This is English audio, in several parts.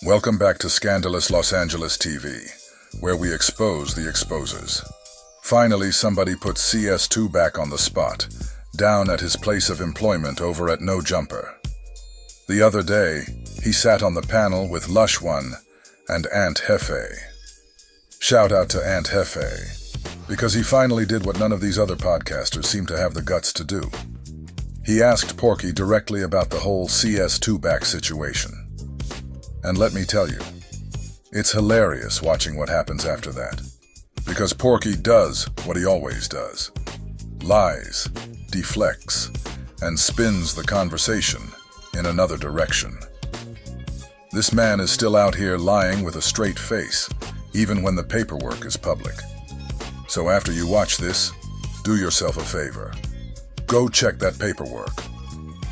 Welcome back to Scandalous Los Angeles TV, where we expose the exposers. Finally, somebody put CS2 back on the spot, down at his place of employment over at No Jumper. The other day, he sat on the panel with Wack100 and Jefe. Shout out to Jefe, because he finally did what none of these other podcasters seem to have the guts to do. He asked Porky directly about the whole CS2 back situation. And let me tell you, it's hilarious watching what happens after that. Because Porky does what he always does. Lies, deflects, and spins the conversation in another direction. This man is still out here lying with a straight face, even when the paperwork is public. So after you watch this, do yourself a favor. Go check that paperwork.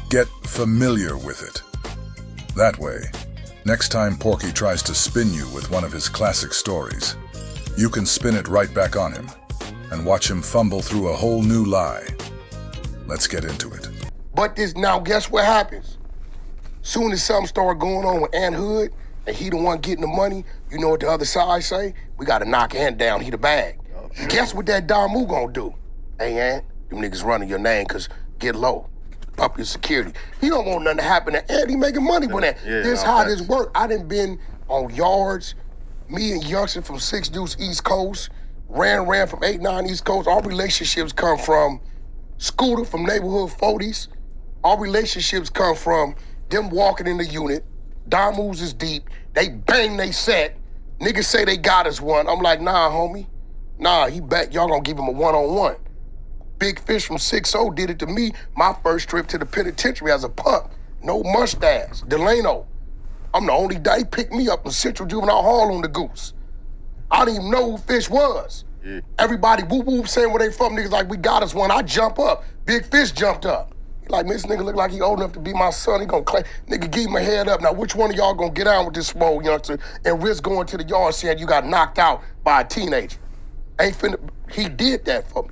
Get familiar with it. That way, next time Porky tries to spin you with one of his classic stories, you can spin it right back on him and watch him fumble through a whole new lie. Let's get into it. But now guess what happens? Soon as something start going on with Ant Hood, and he the one getting the money, you know what the other side say? We gotta knock Ant down, he the bag. Guess what that Damu gonna do? Hey Ant, them niggas running your name, cause get low. Up your security. He don't want nothing to happen to Ant. He making money with that. This how this work. I done been on yards. Me and Youngster from 6 Deuce East Coast. Ran from 8-9 East Coast. Our relationships come from Scooter from neighborhood 40s. Our relationships come from them walking in the unit. Damus is deep. They bang they set. Niggas say they got us one. I'm like, nah, homie. Nah, he back. Y'all gonna give him a one-on-one. Big Fish from 6-0 did it to me my first trip to the penitentiary as a punk. No mustache. Delano. I'm the only guy. He picked me up in Central Juvenile Hall on the Goose. I didn't even know who Fish was. Yeah. Everybody whoop saying where they from. Niggas like, we got us one. I jump up. Big Fish jumped up. He like, man, this nigga look like he old enough to be my son. He gonna claim. Nigga, give him a head up. Now, which one of y'all gonna get on with this small youngster and risk going to the yard saying you got knocked out by a teenager? Ain't finna. He did that for me.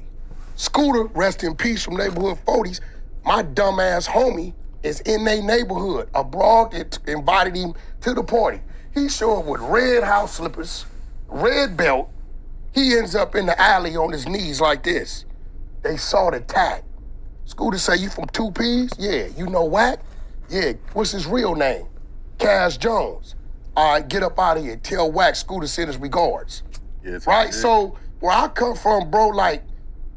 Scooter, rest in peace, from neighborhood 40s, my dumbass homie is in their neighborhood. A broad that invited him to the party. He showed up with red house slippers, red belt. He ends up in the alley on his knees like this. They saw the tag. Scooter say, you from 2Ps? Yeah. You know Wack? Yeah. What's his real name? Cash Jones. All right, get up out of here. Tell Wack Scooter send his regards. Yes, right? So where I come from, bro, like,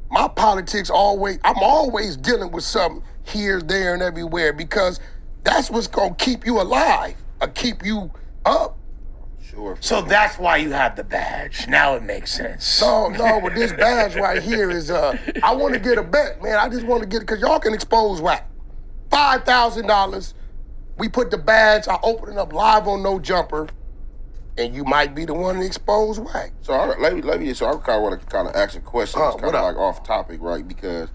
my politics I'm always dealing with something here, there, and everywhere because that's what's gonna keep you alive or keep you up. Sure. So that's why you have the badge. Now it makes sense. No, but this badge right here is, I wanna get a bet, man. I just wanna get it, cause y'all can expose Wack. $5,000, we put the badge, I open it up live on No Jumper, and you might be the one to expose Wack. So I kind of want to ask a question. It's kind of like off topic, right? Because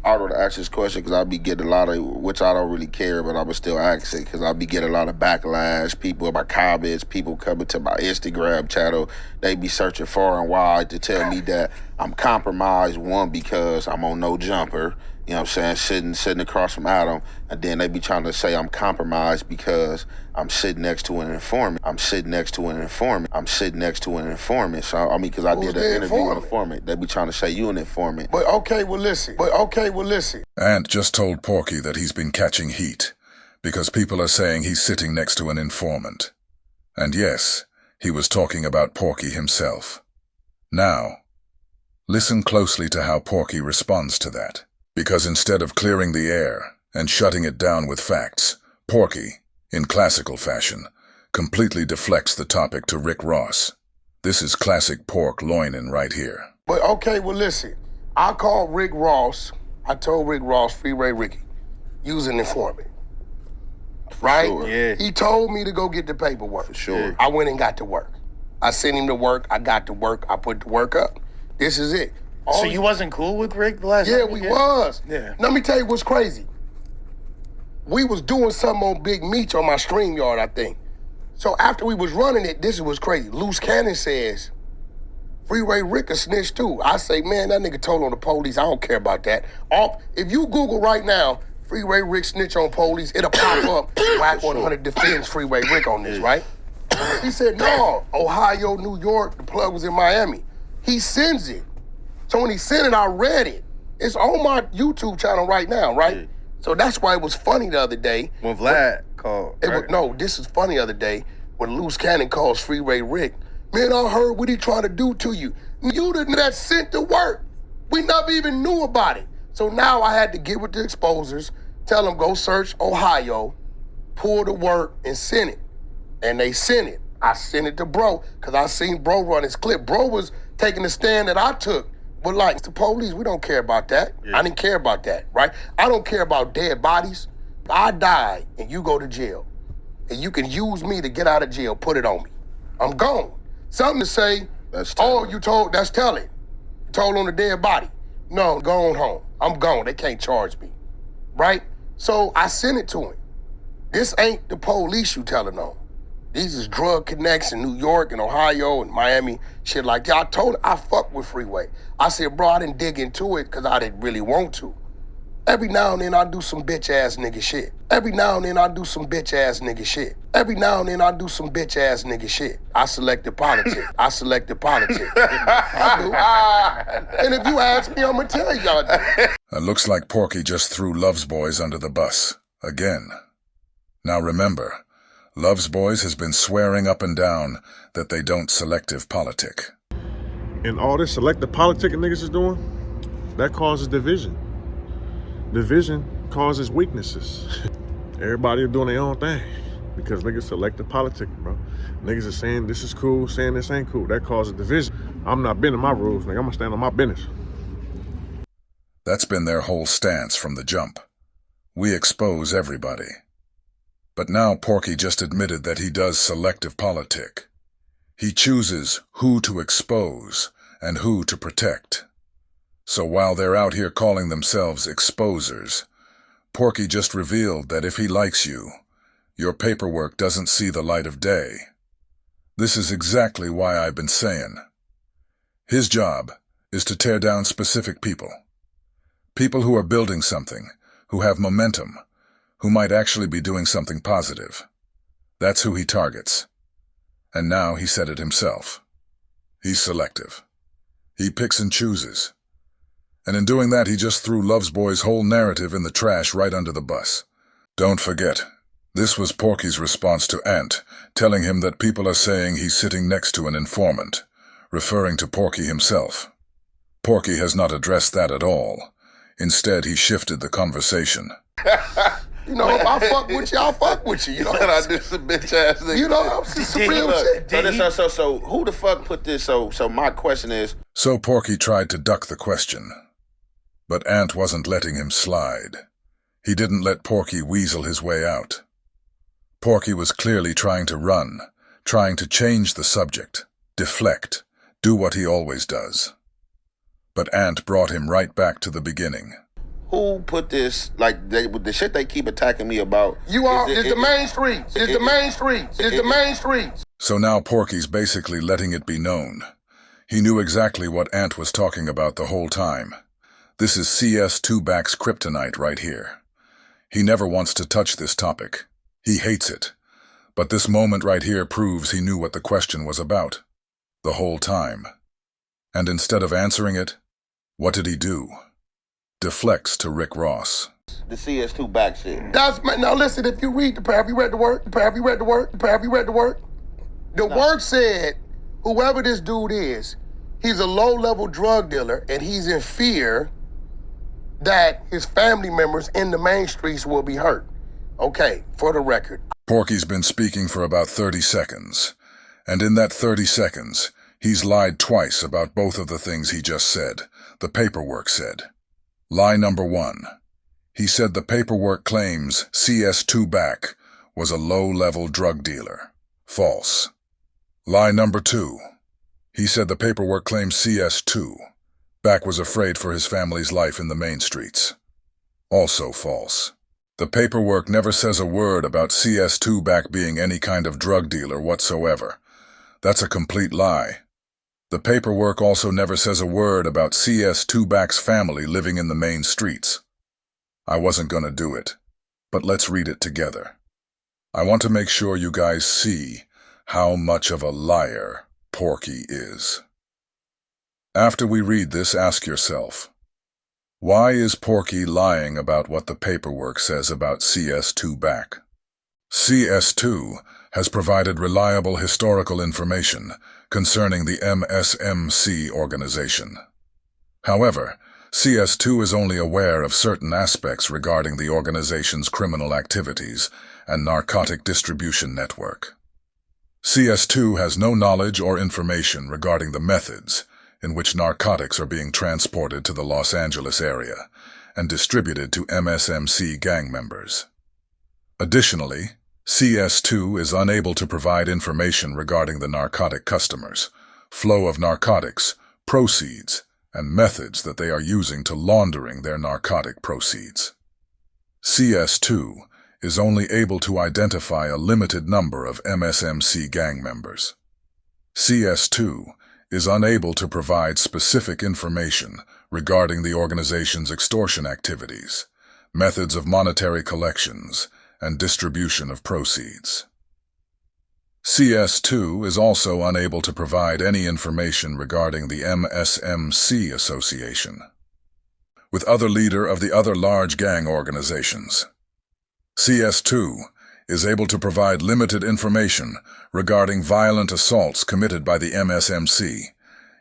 I want to ask this question because I be getting a lot of, which I don't really care, but I'm still asking because I be getting a lot of backlash. People in my comments, people coming to my Instagram channel, they be searching far and wide to tell me that I'm compromised, one, because I'm on No Jumper, you know what I'm saying, sitting across from Adam, and then they be trying to say I'm compromised because I'm sitting next to an informant. So, I mean, because I did an interview with an informant. They be trying to say you an informant. But okay, well, listen. Ant just told Porky that he's been catching heat because people are saying he's sitting next to an informant. And yes, he was talking about Porky himself. Now, listen closely to how Porky responds to that. Because instead of clearing the air and shutting it down with facts, Porky, in classical fashion, completely deflects the topic to Rick Ross. This is classic pork loinin' right here. But okay, well listen, I called Rick Ross. I told Rick Ross, Freeway Ricky, use an informant. Right? Sure. Yeah. He told me to go get the paperwork. For sure. I went and got to work. I sent him to work, I got to work, I put the work up. This is it. So you wasn't cool with Rick the last time? Yeah, we was. Yeah. Let me tell you what's crazy. We was doing something on Big Meech on my StreamYard, I think. So after we was running it, this was crazy. Loose Cannon says, Freeway Rick a snitch too. I say, man, that nigga told on the police. I don't care about that. If you Google right now, Freeway Rick snitch on police, it'll pop up. Wack100 defends Freeway Rick on this, right? He said, no, Ohio, New York, the plug was in Miami. He sends it. So when he sent it, I read it. It's on my YouTube channel right now, right? Yeah. So that's why it was funny the other day. When Vlad called. This is funny the other day when Loose Cannon calls Freeway Rick. Man, I heard what he trying to do to you. You the that sent the work. We never even knew about it. So now I had to get with the exposers, tell them go search Ohio, pull the work, and send it. And they sent it. I sent it to bro, because I seen bro run his clip. Bro was taking the stand that I took. But like, the police, we don't care about that. Yeah. I didn't care about that, right? I don't care about dead bodies. I die and you go to jail. And you can use me to get out of jail, put it on me. I'm gone. Something to say, that's telling. You told on the dead body. No, I'm going home. I'm gone. They can't charge me, right? So I sent it to him. This ain't the police you telling on. These is drug connects in New York and Ohio and Miami, shit like that. I told him I fuck with Freeway. I said, bro, I didn't dig into it because I didn't really want to. Every now and then I do some bitch ass nigga shit. Every now and then I do some bitch ass nigga shit. Every now and then I do some bitch ass nigga shit. I selected politics. I do. And if you ask me, I'm gonna tell y'all that. It looks like Porky just threw Love's Boys under the bus. Again. Now remember, Love's Boys has been swearing up and down that they don't selective politic. And all this selective politicking niggas is doing, that causes division. Division causes weaknesses. Everybody is doing their own thing because niggas selective politicking, bro. Niggas are saying this is cool, saying this ain't cool. That causes division. I'm not bending my rules, nigga. I'm gonna stand on my business. That's been their whole stance from the jump. We expose everybody. But now Porky just admitted that he does selective politic. He chooses who to expose and who to protect. So while they're out here calling themselves exposers, Porky just revealed that if he likes you, your paperwork doesn't see the light of day. This is exactly why I've been saying. His job is to tear down specific people. People who are building something, who have momentum, who might actually be doing something positive. That's who he targets. And now he said it himself. He's selective. He picks and chooses. And in doing that, he just threw Love's Boys' whole narrative in the trash right under the bus. Don't forget, this was Porky's response to Ant, telling him that people are saying he's sitting next to an informant, referring to Porky himself. Porky has not addressed that at all. Instead, he shifted the conversation. You know, if I fuck with you, I'll fuck with you. You know, and I do some bitch ass niggas. You know, some real shit. So who the fuck put this? So my question is. So Porky tried to duck the question. But Ant wasn't letting him slide. He didn't let Porky weasel his way out. Porky was clearly trying to run, trying to change the subject, deflect, do what he always does. But Ant brought him right back to the beginning. Who put this, like, the shit they keep attacking me about? It's the main streets. It's the main streets. It's the main streets. So now Porky's basically letting it be known. He knew exactly what Ant was talking about the whole time. This is CS2 back's kryptonite right here. He never wants to touch this topic. He hates it. But this moment right here proves he knew what the question was about. The whole time. And instead of answering it, what did he do? Deflects to Rick Ross. The CS2 back shit. Now listen, if you read the pair, have you read the work? The work said, whoever this dude is, he's a low-level drug dealer and he's in fear that his family members in the main streets will be hurt. Okay, for the record. Porky's been speaking for about 30 seconds. And in that 30 seconds, he's lied twice about both of the things he just said, the paperwork said. Lie number 1. He said the paperwork claims CS2 back was a low-level drug dealer. False. Lie number 2. He said the paperwork claims CS2 back was afraid for his family's life in the main streets. Also false. The paperwork never says a word about CS2 back being any kind of drug dealer whatsoever. That's a complete lie. The paperwork also never says a word about CS2 back's family living in the main streets. I wasn't gonna do it, but let's read it together. I want to make sure you guys see how much of a liar Porky is. After we read this, ask yourself, why is Porky lying about what the paperwork says about CS2 back? CS2 has provided reliable historical information concerning the MSMC organization. However, CS2 is only aware of certain aspects regarding the organization's criminal activities and narcotic distribution network. CS2 has no knowledge or information regarding the methods in which narcotics are being transported to the Los Angeles area and distributed to MSMC gang members. Additionally, CS2 is unable to provide information regarding the narcotic customers, flow of narcotics, proceeds, and methods that they are using to laundering their narcotic proceeds. CS2 is only able to identify a limited number of MSMC gang members. CS2 is unable to provide specific information regarding the organization's extortion activities, methods of monetary collections, and distribution of proceeds. CS2 is also unable to provide any information regarding the MSMC association with other leader of the other large gang organizations. CS2 is able to provide limited information regarding violent assaults committed by the MSMC,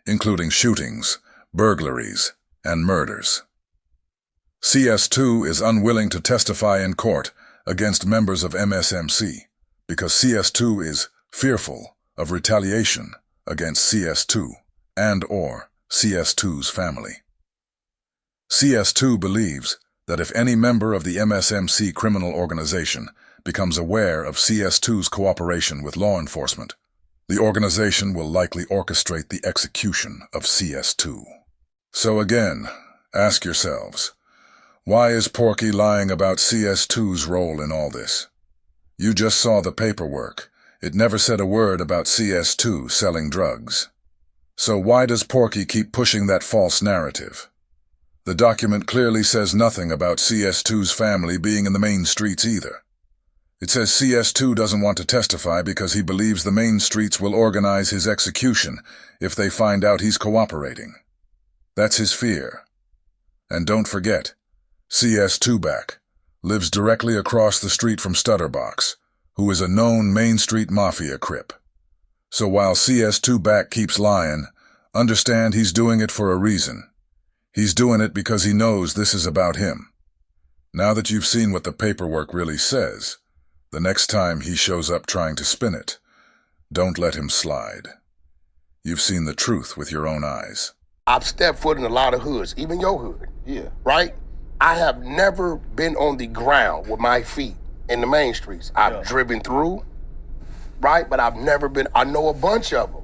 including shootings, burglaries, and murders. CS2 is unwilling to testify in court against members of MSMC because CS2 is fearful of retaliation against CS2 and/or CS2's family. CS2 believes that if any member of the MSMC criminal organization becomes aware of CS2's cooperation with law enforcement, the organization will likely orchestrate the execution of CS2. So again, ask yourselves, why is Porky lying about CS2's role in all this? You just saw the paperwork. It never said a word about CS2 selling drugs. So why does Porky keep pushing that false narrative? The document clearly says nothing about CS2's family being in the main streets either. It says CS2 doesn't want to testify because he believes the main streets will organize his execution if they find out he's cooperating. That's his fear. And don't forget, CS2 back lives directly across the street from Stutterbox, who is a known Main Street Mafia crip. So while CS2 back keeps lying, understand he's doing it for a reason. He's doing it because he knows this is about him. Now that you've seen what the paperwork really says, the next time he shows up trying to spin it, don't let him slide. You've seen the truth with your own eyes. I've stepped foot in a lot of hoods, even your hood. Yeah. Right? I have never been on the ground with my feet in the main streets. I've driven through, right? But I've never been, I know a bunch of them.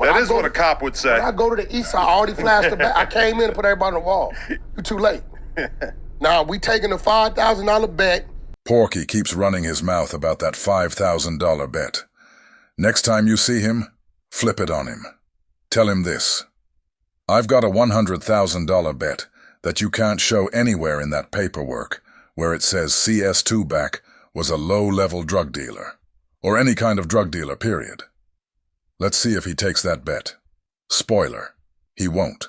That is what a cop would say. When I go to the east side, I already flashed the back. I came in and put everybody on the wall. You're too late. Now, we taking a $5,000 bet. Porky keeps running his mouth about that $5,000 bet. Next time you see him, flip it on him. Tell him this. I've got a $100,000 bet that you can't show anywhere in that paperwork where it says CS2 back was a low-level drug dealer, or any kind of drug dealer, period. Let's see if he takes that bet. Spoiler, he won't.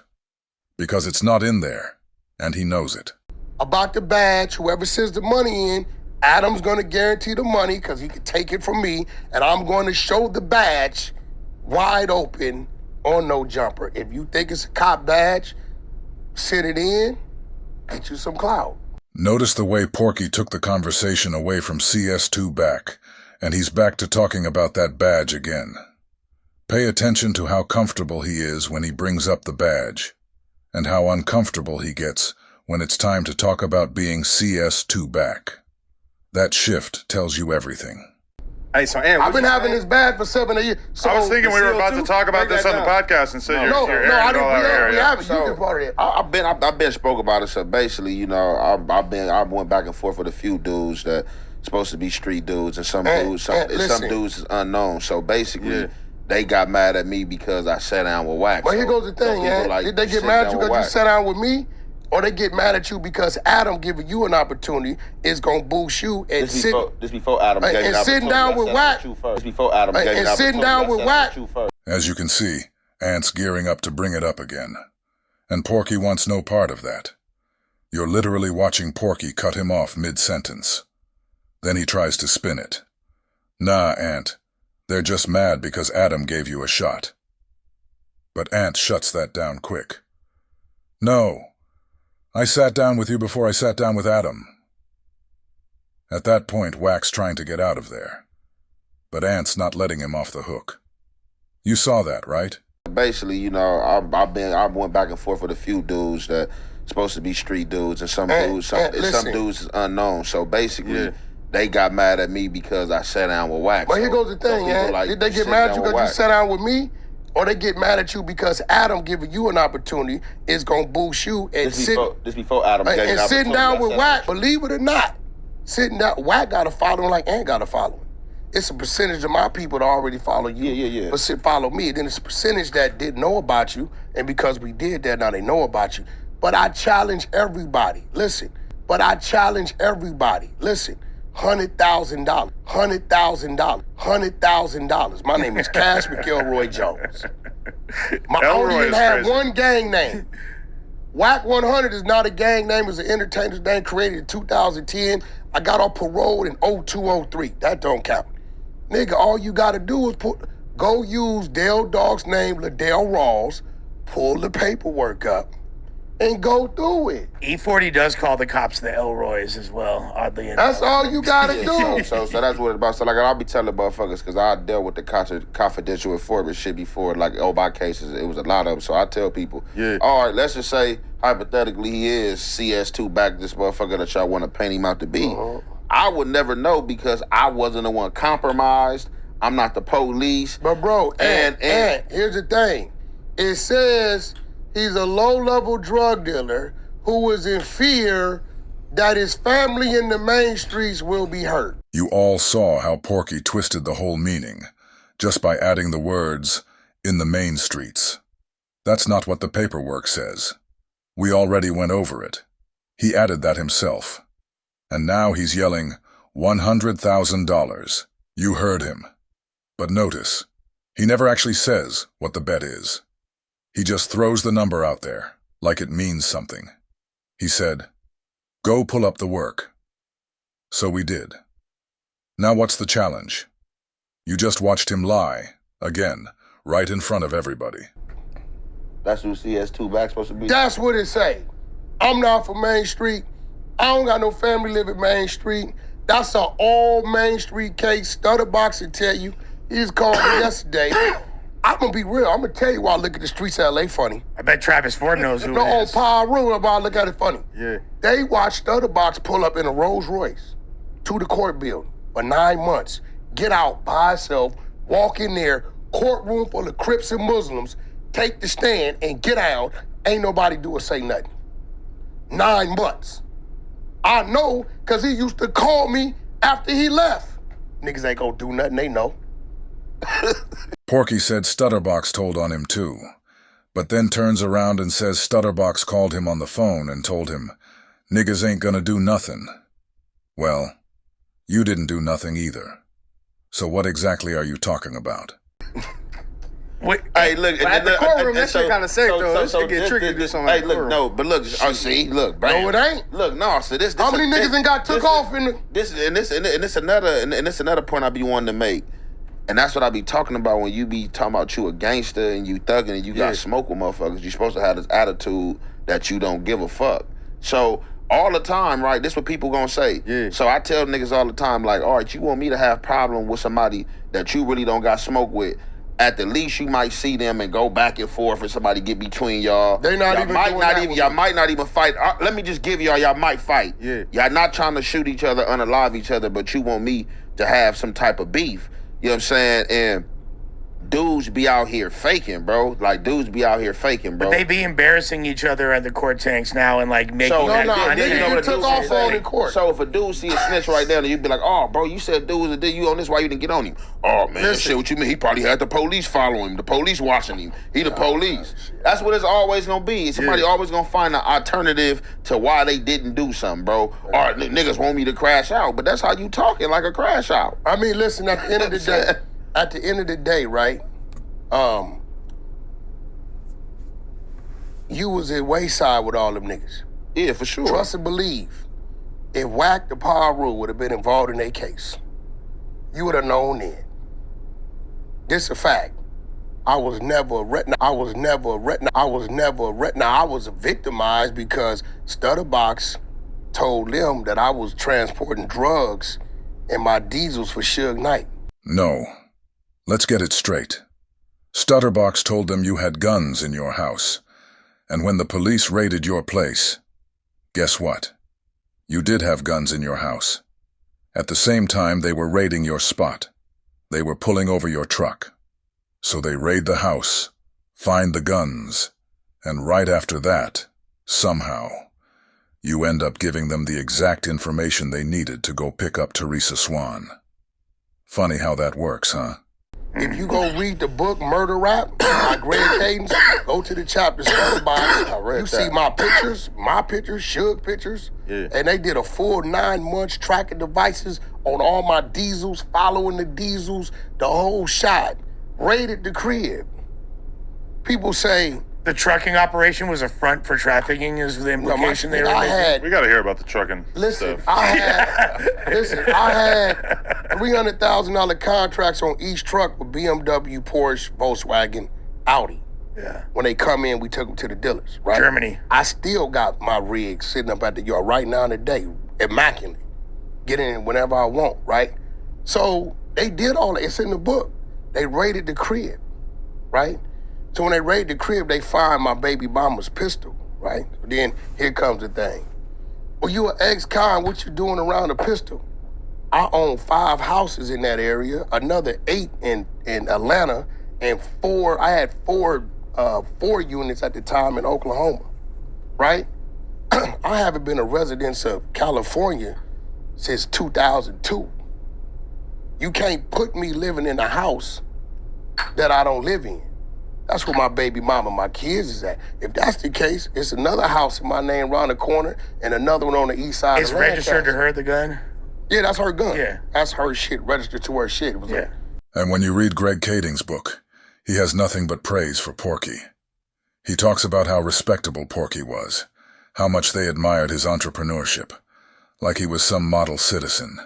Because it's not in there, and he knows it. About the badge, whoever sends the money in, Adam's gonna guarantee the money because he can take it from me, and I'm going to show the badge wide open on No Jumper. If you think it's a cop badge, send it in, get you some clout. Notice the way Porky took the conversation away from CS2 back, and he's back to talking about that badge again. Pay attention to how comfortable he is when he brings up the badge, and how uncomfortable he gets when it's time to talk about being CS2 back. That shift tells you everything. Hey, so Aaron, I've been having this badge for 7 years. So I was thinking we were about to talk about this on the podcast, and so you're airing I it all out here. we haven't. You been part of it. I've been spoke about it. So basically, you know, I went back and forth with a few dudes that supposed to be street dudes, and some dudes is unknown. So basically, they got mad at me because I sat down with Wack. But here goes the thing, man. Did they get mad at you because you sat down with me? or they get mad at you because Adam giving you an opportunity is gonna boost you and this before Adam gave and sitting down with Wack. This before Adam gave and sitting down with Wack. As you can see, Ant's gearing up to bring it up again. And Porky wants no part of that. You're literally watching Porky cut him off mid-sentence. Then he tries to spin it. Nah, Ant. They're just mad because Adam gave you a shot. But Ant shuts that down quick. No. I sat down with you before I sat down with Adam. At that point, Wack's trying to get out of there. But Ant's not letting him off the hook. You saw that, right? Basically, you know, I went back and forth with a few dudes that supposed to be street dudes, and some dudes is unknown. So basically, they got mad at me because I sat down with Wack. But here goes the thing, did they get mad at you because you sat down with me? Or they get mad at you because Adam giving you an opportunity is gonna boost you and this before Adam gave me an opportunity. Sitting down with Wack, believe it or not, sitting down, Wack got a following like Ant got a following. It's a percentage of my people that already follow you, but follow me. Then it's a percentage that didn't know about you, and because we did that, now they know about you. But I challenge everybody. Listen. $100,000. $100,000. My name is Cash McElroy Jones. I only didn't have one gang name. Wack100 is not a gang name. It's an entertainer's name created in 2010. I got on parole in 0203. That don't count. Nigga, all you gotta do is go use Dale Dog's name, Liddell Rawls, pull the paperwork up, and go through it. E40 does call the cops the Elroys as well, oddly enough. That's all you gotta do. So that's what it's about. So like I'll be telling motherfuckers, because I dealt with the confidential informant shit before, like my cases, it was a lot of them. So I tell people, all right, let's just say hypothetically he is CS2 back, this motherfucker that y'all want to paint him out to be. I would never know because I wasn't the one compromised. I'm not the police. But bro, and here's the thing. It says he's a low-level drug dealer who is in fear that his family in the main streets will be hurt. You all saw how Porky twisted the whole meaning, just by adding the words, in the main streets. That's not what the paperwork says. We already went over it. He added that himself. And now he's yelling, $100,000. You heard him. But notice, he never actually says what the bet is. He just throws the number out there, like it means something. He said, go pull up the work. So we did. Now what's the challenge? You just watched him lie, again, right in front of everybody. That's who CS2 back supposed to be? That's what it say. I'm not from Main Street. I don't got no family live in Main Street. That's an all Main Street case. Stutterbox will tell you. He just called me yesterday. I'm gonna be real. I'm gonna tell you why I look at the streets of LA funny. I bet Travis Ford knows who it it is. No, on Power Room, why I look at it funny. They watched Stutterbox pull up in a Rolls Royce to the court building for 9 months, get out by himself, walk in there, courtroom full of Crips and Muslims, take the stand and get out. Ain't nobody do or say nothing. 9 months. I know, because he used to call me after he left. Niggas ain't gonna do nothing, they know. Porky said Stutterbox told on him too, but then turns around and says Stutterbox called him on the phone and told him, niggas ain't gonna do nothing. Well, you didn't do nothing either. So what exactly are you talking about? Wait, hey, look. At the courtroom, that shit kind of safe, though. This shit get tricky to do something like that. Hey, look, no, but look, see, look, bam. No, it ain't. Look, no, so this how many niggas ain't got took off in the... This another point I be wanting to make. And that's what I be talking about when you be talking about you a gangster and you thugging and you got smoke with motherfuckers. You supposed to have this attitude that you don't give a fuck. So all the time, right, this what people gonna say. So I tell niggas all the time, like, all right, you want me to have problem with somebody that you really don't got smoke with. At the least, you might see them and go back and forth and somebody get between y'all. They not even doing that. Y'all might not even fight. Let me just give y'all might fight. Y'all not trying to shoot each other, unalive each other, but you want me to have some type of beef. You know what I'm saying? And dudes be out here faking, bro. Like, dudes be out here faking, bro. But they be embarrassing each other at the court tanks now and like making that content. You know what took off on in court. So if a dude see a snitch right there, then you'd be like, oh, bro, you said dude was a dude. You on this? Why you didn't get on him? Oh, man, shit, what you mean? He probably had the police follow him. The police watching him. He the police. That's what it's always going to be. Somebody always going to find an alternative to why they didn't do something, bro. Or niggas want me to crash out. But that's how you talking, like a crash out. I mean, listen, at the end of the day, right? You was at Wayside with all them niggas. Yeah, for sure. Trust and believe. If Wack the Power Rule would have been involved in their case, you would have known then. This a fact. I was victimized because Stutterbox told them that I was transporting drugs in my diesels for Suge Knight. No. Let's get it straight. Stutterbox told them you had guns in your house. And when the police raided your place, guess what? You did have guns in your house. At the same time, they were raiding your spot. They were pulling over your truck. So they raid the house, find the guns, and right after that, somehow, you end up giving them the exact information they needed to go pick up Teresa Swan. Funny how that works, huh? If you go read the book Murder Rap by Greg Cadence, go to the chapter Stutterbox. You see my pictures, Suge pictures, and they did a full 9 months tracking devices on all my diesels, following the diesels, the whole shot. Raided the crib. People say the trucking operation was a front for trafficking is the implication they were making. We got to hear about the trucking stuff. I had $300,000 contracts on each truck with BMW, Porsche, Volkswagen, Audi. Yeah. When they come in, we took them to the dealers, right? Germany. I still got my rig sitting up at the yard right now today, immaculate. Get in whenever I want, right? So they did all that. It's in the book. They raided the crib, right? So when they raid the crib, they find my baby mama's pistol, right? Then here comes the thing. Well, you an ex-con, what you doing around a pistol? I own 5 houses in that area, another 8 in Atlanta, and I had four units at the time in Oklahoma, right? I haven't been a resident of California since 2002. You can't put me living in a house that I don't live in. That's where my baby mama, my kids is at. If that's the case, it's another house in my name around the corner and another one on the east side of Lancaster. It's registered to her, the gun? Yeah, that's her gun. Yeah. That's her shit, registered to her shit. It was like, and when you read Greg Kading's book, he has nothing but praise for Porky. He talks about how respectable Porky was, how much they admired his entrepreneurship, like he was some model citizen.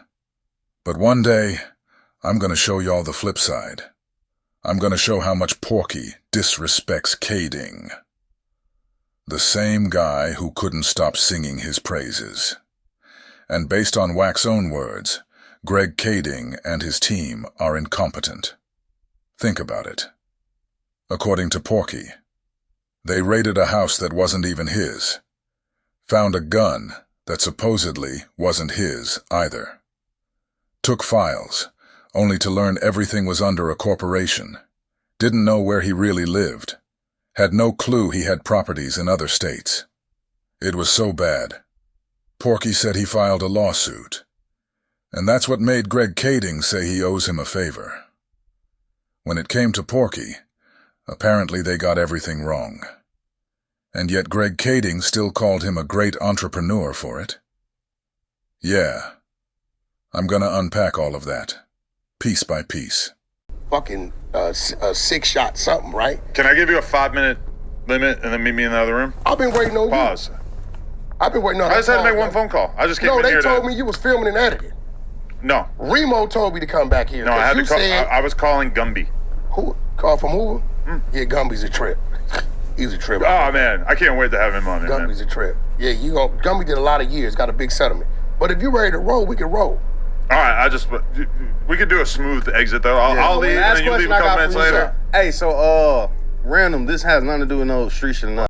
But one day, I'm gonna show y'all the flip side. I'm gonna show how much Porky disrespects Kading. The same guy who couldn't stop singing his praises. And based on Wack's own words, Greg Kading and his team are incompetent. Think about it. According to Porky, they raided a house that wasn't even his, found a gun that supposedly wasn't his either, took files, only to learn everything was under a corporation, didn't know where he really lived, had no clue he had properties in other states. It was so bad. Porky said he filed a lawsuit, and that's what made Greg Kading say he owes him a favor. When it came to Porky, apparently they got everything wrong. And yet Greg Kading still called him a great entrepreneur for it. Yeah, I'm gonna unpack all of that. Piece by piece. Fucking 6-shot something, right? Can I give you a 5-minute limit and then meet me in the other room? I've been waiting on Pause. you. I've been waiting on you. I just had to make one phone call. I just came in here. No, they told me you was filming and editing. No. Remo told me to come back here. No, I had to call. I was calling Gumby. Who? Call from Hoover? Yeah, Gumby's a trip. He's a trip. Oh, man. I can't wait to have him on there, Gumby's a trip. Yeah, Gumby did a lot of years, got a big settlement. But if you're ready to roll, we can roll. All right, we could do a smooth exit, though. I'll leave, and then you leave a couple minutes later. Hey, so, random, this has nothing to do with no street shit or nothing.